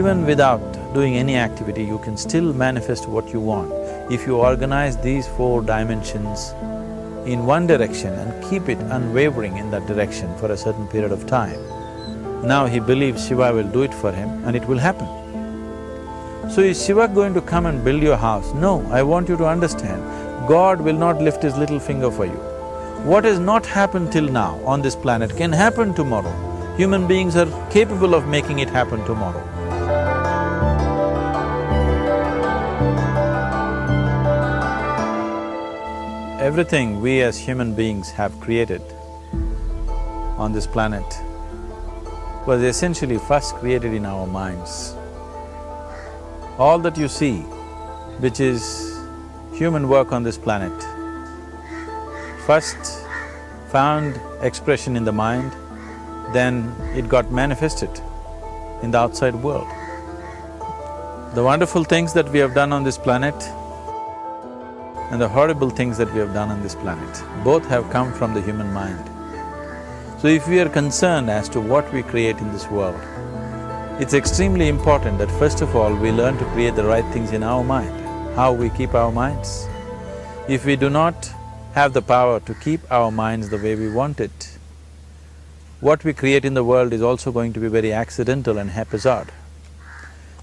even without doing any activity, you can still manifest what you want. If you organize these 4 dimensions in one direction and keep it unwavering in that direction for a certain period of time, now he believes Shiva will do it for him and it will happen. So is Shiva going to come and build your house? No, I want you to understand, God will not lift his little finger for you. What has not happened till now on this planet can happen tomorrow. Human beings are capable of making it happen tomorrow. Everything we as human beings have created on this planet was essentially first created in our minds. All that you see, which is human work on this planet, first found expression in the mind, then it got manifested in the outside world. The wonderful things that we have done on this planet and the horrible things that we have done on this planet, both have come from the human mind. So if we are concerned as to what we create in this world, it's extremely important that first of all we learn to create the right things in our mind. How we keep our minds. If we do not have the power to keep our minds the way we want it, what we create in the world is also going to be very accidental and haphazard.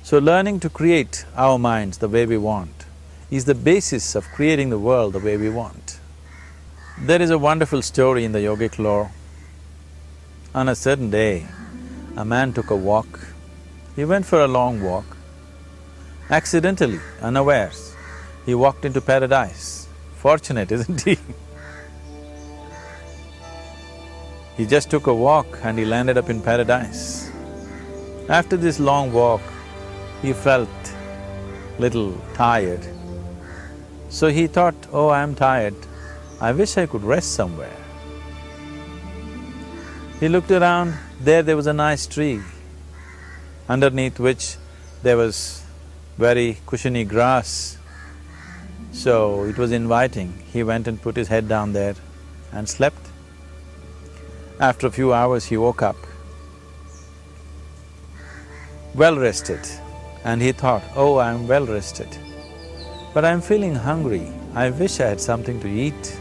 So learning to create our minds the way we want is the basis of creating the world the way we want. There is a wonderful story in the yogic lore. On a certain day, a man took a walk. He went for a long walk. Accidentally, unawares, he walked into paradise. Fortunate, isn't he? He just took a walk and he landed up in paradise. After this long walk, he felt little tired. So he thought, oh, I'm tired, I wish I could rest somewhere. He looked around, there was a nice tree, underneath which there was very cushiony grass. So it was inviting. He went and put his head down there and slept. After a few hours he woke up, well rested, and he thought, oh, I'm well rested, but I'm feeling hungry, I wish I had something to eat.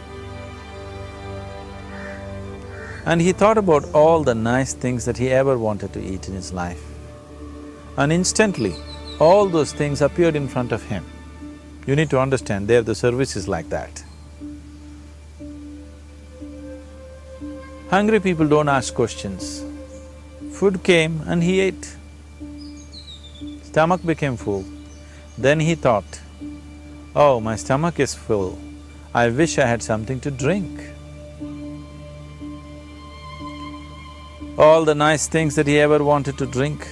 And he thought about all the nice things that he ever wanted to eat in his life. And instantly, all those things appeared in front of him. You need to understand, there the service is like that. Hungry people don't ask questions. Food came and he ate. Stomach became full. Then he thought, oh, my stomach is full, I wish I had something to drink. All the nice things that he ever wanted to drink,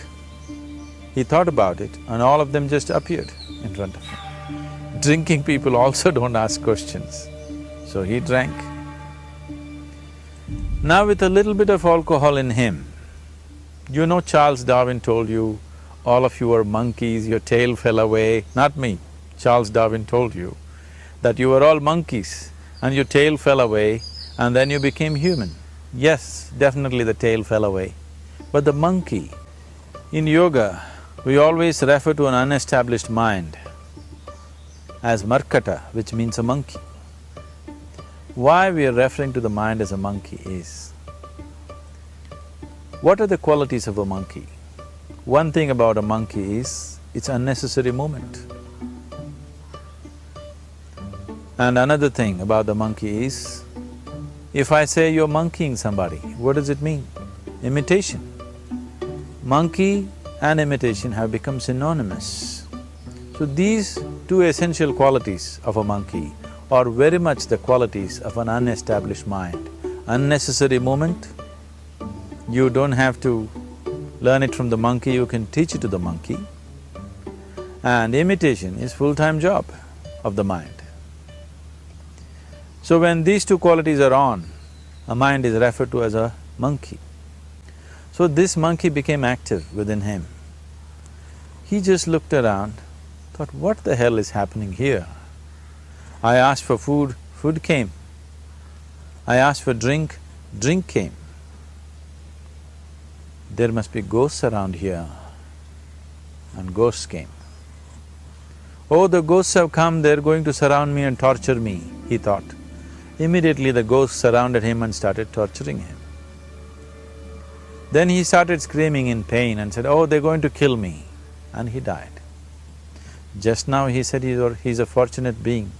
he thought about it and all of them just appeared in front of him. Drinking people also don't ask questions, so he drank. Now with a little bit of alcohol in him, you know Charles Darwin told you, all of you are monkeys, your tail fell away. Not me, Charles Darwin told you that you were all monkeys and your tail fell away and then you became human. Yes, definitely the tail fell away. But the monkey, in yoga, we always refer to an unestablished mind as markata, which means a monkey. Why we are referring to the mind as a monkey is, what are the qualities of a monkey? One thing about a monkey is, it's unnecessary movement. And another thing about the monkey is, if I say you're monkeying somebody, what does it mean? Imitation. Monkey and imitation have become synonymous. So these two essential qualities of a monkey are very much the qualities of an unestablished mind. Unnecessary movement, you don't have to learn it from the monkey, you can teach it to the monkey. And imitation is full-time job of the mind. So when these two qualities are on, a mind is referred to as a monkey. So this monkey became active within him. He just looked around, thought, what the hell is happening here? I asked for food, food came. I asked for drink, drink came. There must be ghosts around here. and ghosts came. Oh, the ghosts have come, they're going to surround me and torture me, he thought. Immediately the ghosts surrounded him and started torturing him. Then he started screaming in pain and said, oh, they're going to kill me, and he died. Just now he said he's a fortunate being.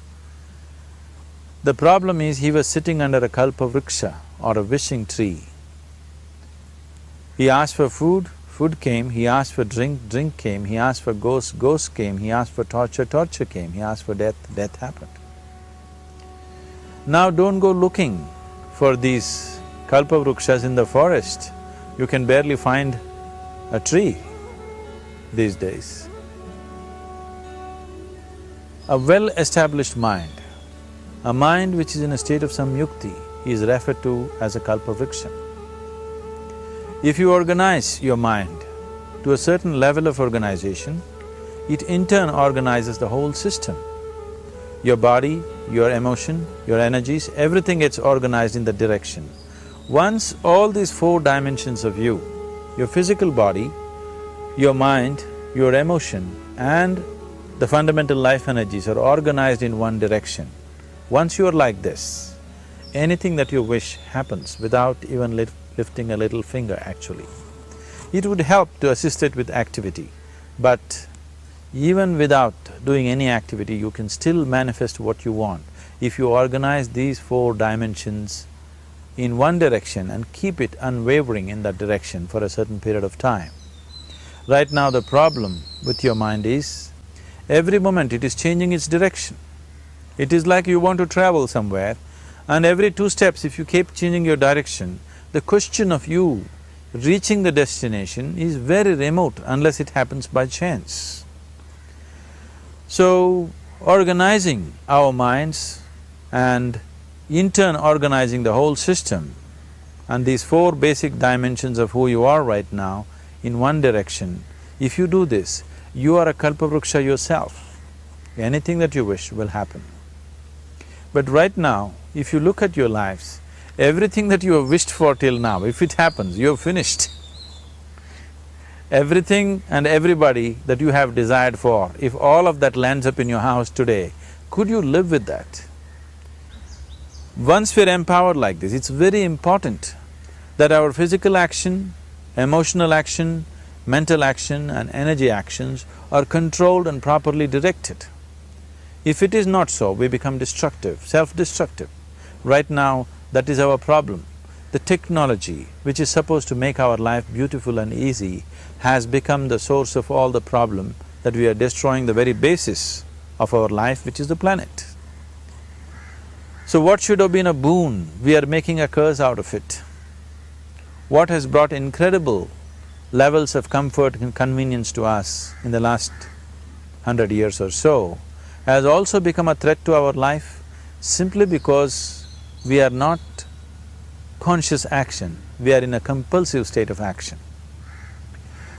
The problem is he was sitting under a kalpavriksha or a wishing tree. He asked for food, food came, he asked for drink, drink came, he asked for ghost, ghost came, he asked for torture, torture came, he asked for death, death happened. Now don't go looking for these kalpavrukshas in the forest. You can barely find a tree these days. A well-established mind, a mind which is in a state of samyukti, is referred to as a kalpavriksha. If you organize your mind to a certain level of organization, it in turn organizes the whole system. Your body, your emotion, your energies, everything gets organized in that direction. Once all these four dimensions of you, your physical body, your mind, your emotion and the fundamental life energies are organized in one direction. Once you are like this, anything that you wish happens without even lifting a little finger actually. It would help to assist it with activity, but even without doing any activity, you can still manifest what you want if you organize these four dimensions in one direction and keep it unwavering in that direction for a certain period of time. Right now the problem with your mind is, every moment it is changing its direction. It is like you want to travel somewhere and every 2 steps if you keep changing your direction, the question of you reaching the destination is very remote unless it happens by chance. So, organizing our minds and in turn organizing the whole system and these 4 basic dimensions of who you are right now in one direction, if you do this, you are a kalpavruksha yourself. Anything that you wish will happen. But right now, if you look at your lives, everything that you have wished for till now, if it happens, you have finished. Everything and everybody that you have desired for, if all of that lands up in your house today, could you live with that? Once we're empowered like this, it's very important that our physical action, emotional action, mental action and energy actions are controlled and properly directed. If it is not so, we become destructive, self-destructive. Right now, that is our problem. The technology, which is supposed to make our life beautiful and easy, has become the source of all the problem that we are destroying the very basis of our life, which is the planet. So what should have been a boon, we are making a curse out of it. What has brought incredible levels of comfort and convenience to us in the last 100 years or so has also become a threat to our life simply because we are not conscious action, we are in a compulsive state of action.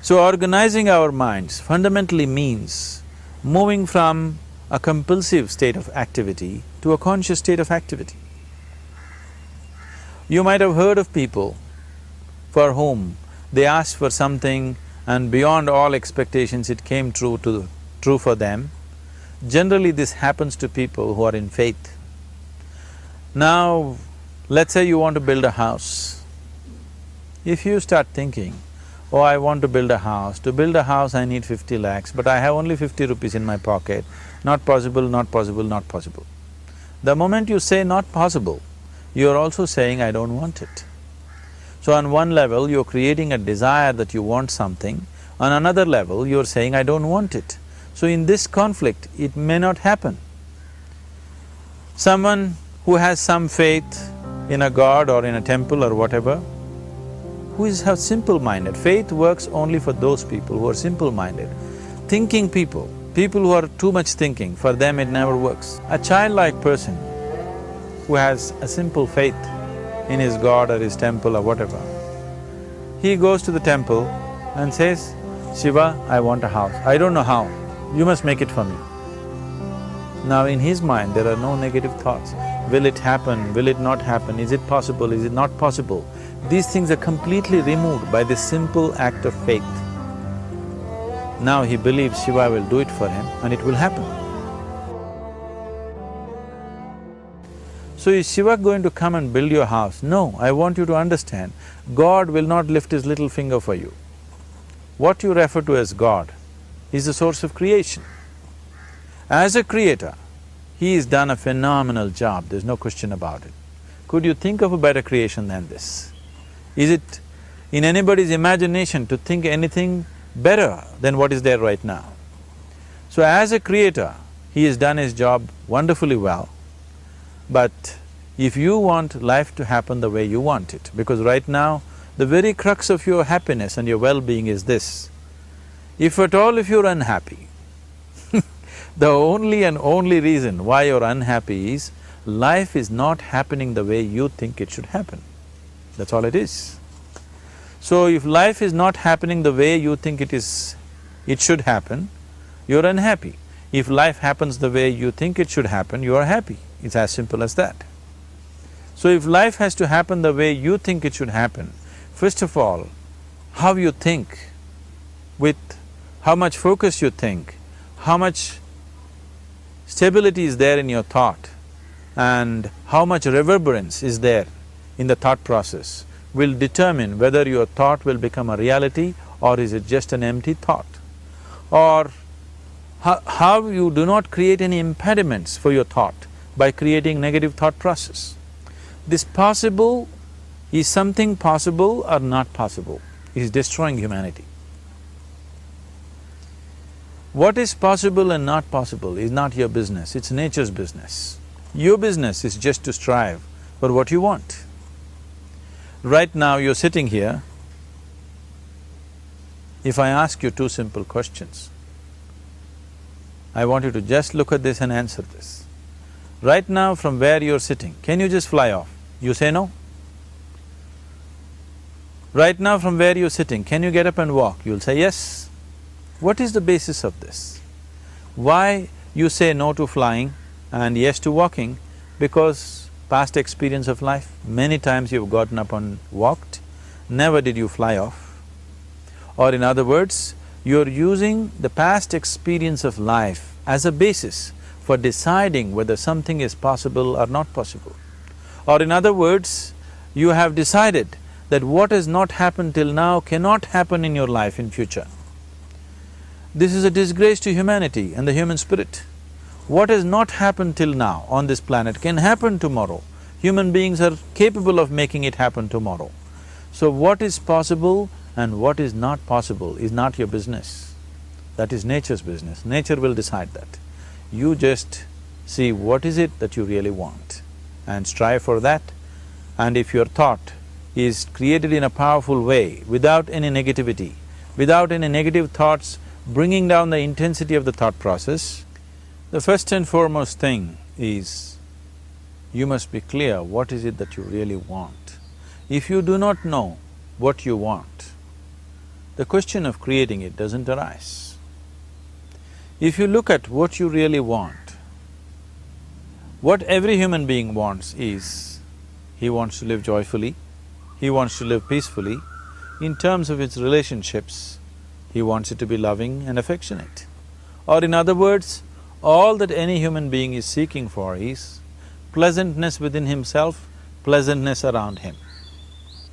So organizing our minds fundamentally means moving from a compulsive state of activity to a conscious state of activity. You might have heard of people for whom they asked for something and beyond all expectations it came true for them. Generally this happens to people who are in faith. Now, let's say you want to build a house. If you start thinking, oh, I want to build a house, to build a house I need 50 lakhs, but I have only 50 rupees in my pocket, not possible, not possible, not possible. The moment you say not possible, you're also saying I don't want it. So on one level, you're creating a desire that you want something, on another level, you're saying I don't want it. So in this conflict, it may not happen. Someone who has some faith in a god or in a temple or whatever, who is simple-minded, faith works only for those people who are simple-minded. Thinking people, people who are too much thinking, for them it never works. A childlike person who has a simple faith in his god or his temple or whatever, he goes to the temple and says, Shiva, I want a house. I don't know how, you must make it for me. Now in his mind there are no negative thoughts. Will it happen? Will it not happen? Is it possible? Is it not possible? These things are completely removed by this simple act of faith. Now he believes Shiva will do it for him and it will happen. So is Shiva going to come and build your house? No, I want you to understand, God will not lift his little finger for you. What you refer to as God is the source of creation. As a creator, he has done a phenomenal job, there's no question about it. Could you think of a better creation than this? Is it in anybody's imagination to think anything better than what is there right now? So as a creator, he has done his job wonderfully well. But if you want life to happen the way you want it, because right now, the very crux of your happiness and your well-being is this, if at all if you're unhappy, the only and only reason why you're unhappy is life is not happening the way you think it should happen. That's all it is. So if life is not happening the way you think it should happen, you're unhappy. If life happens the way you think it should happen, you are happy. It's as simple as that. So if life has to happen the way you think it should happen, first of all, how you think, with how much focus you think, how much stability is there in your thought, and how much reverberance is there in the thought process will determine whether your thought will become a reality or is it just an empty thought. Or how you do not create any impediments for your thought by creating negative thought process. This possible is something possible or not possible, it is destroying humanity. What is possible and not possible is not your business, it's nature's business. Your business is just to strive for what you want. Right now you're sitting here, if I ask you two simple questions, I want you to just look at this and answer this. Right now from where you're sitting, can you just fly off? You say no. Right now from where you're sitting, can you get up and walk? You'll say yes. What is the basis of this? Why you say no to flying and yes to walking? Because past experience of life, many times you've gotten up and walked, never did you fly off. Or in other words, you're using the past experience of life as a basis for deciding whether something is possible or not possible. Or in other words, you have decided that what has not happened till now cannot happen in your life in future. This is a disgrace to humanity and the human spirit. What has not happened till now on this planet can happen tomorrow. Human beings are capable of making it happen tomorrow. So what is possible and what is not possible is not your business. That is nature's business. Nature will decide that. You just see what is it that you really want and strive for that. And if your thought is created in a powerful way, without any negativity, without any negative thoughts bringing down the intensity of the thought process, the first and foremost thing is you must be clear what is it that you really want. If you do not know what you want, the question of creating it doesn't arise. If you look at what you really want, what every human being wants is, he wants to live joyfully, he wants to live peacefully. In terms of its relationships, he wants it to be loving and affectionate. Or in other words, all that any human being is seeking for is pleasantness within himself, pleasantness around him.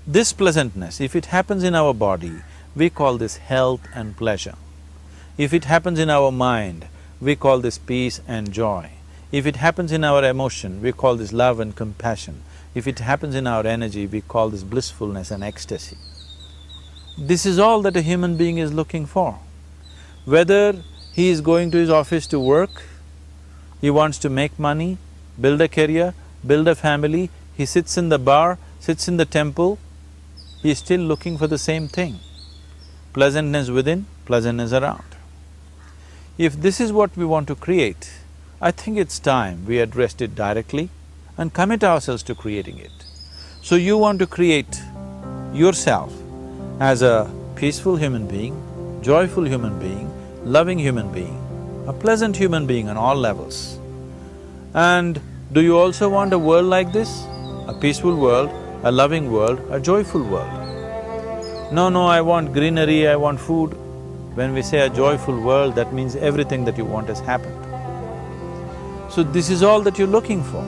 This pleasantness, if it happens in our body, we call this health and pleasure. If it happens in our mind, we call this peace and joy. If it happens in our emotion, we call this love and compassion. If it happens in our energy, we call this blissfulness and ecstasy. This is all that a human being is looking for. Whether he is going to his office to work, he wants to make money, build a career, build a family, he sits in the bar, sits in the temple, he is still looking for the same thing. Pleasantness within, pleasantness around. If this is what we want to create, I think it's time we addressed it directly and commit ourselves to creating it. So you want to create yourself as a peaceful human being, joyful human being, loving human being, a pleasant human being on all levels. And do you also want a world like this? A peaceful world, a loving world, a joyful world? No, I want greenery, I want food. When we say a joyful world, that means everything that you want has happened. So this is all that you're looking for.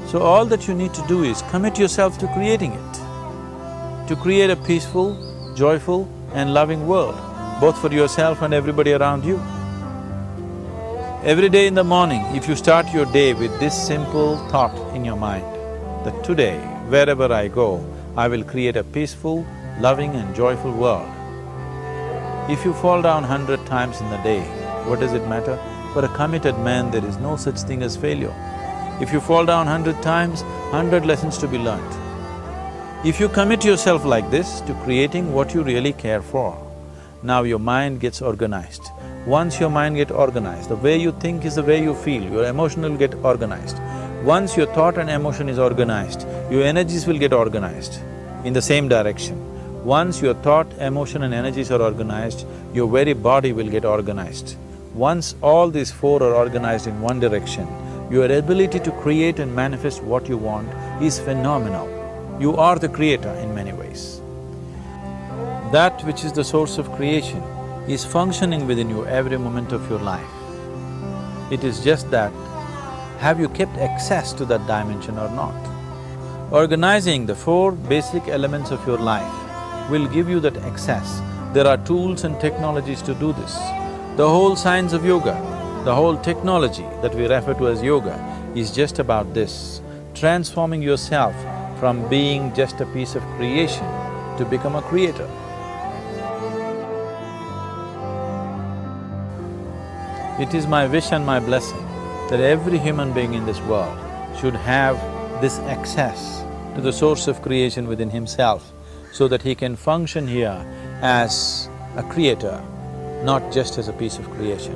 So all that you need to do is commit yourself to creating it, to create a peaceful, joyful and loving world, both for yourself and everybody around you. Every day in the morning, if you start your day with this simple thought in your mind, that today, wherever I go, I will create a peaceful, loving and joyful world. If you fall down 100 times in the day, what does it matter? For a committed man, there is no such thing as failure. If you fall down 100 times, 100 lessons to be learnt. If you commit yourself like this to creating what you really care for, now your mind gets organized. Once your mind gets organized, the way you think is the way you feel, your emotion will get organized. Once your thought and emotion is organized, your energies will get organized in the same direction. Once your thought, emotion and energies are organized, your very body will get organized. Once all these four are organized in one direction, your ability to create and manifest what you want is phenomenal. You are the creator in many ways. That which is the source of creation is functioning within you every moment of your life. It is just that, have you kept access to that dimension or not? Organizing the four basic elements of your life will give you that access. There are tools and technologies to do this. The whole science of yoga, the whole technology that we refer to as yoga is just about this, transforming yourself from being just a piece of creation to become a creator. It is my wish and my blessing that every human being in this world should have this access to the source of creation within himself, so that he can function here as a creator, not just as a piece of creation.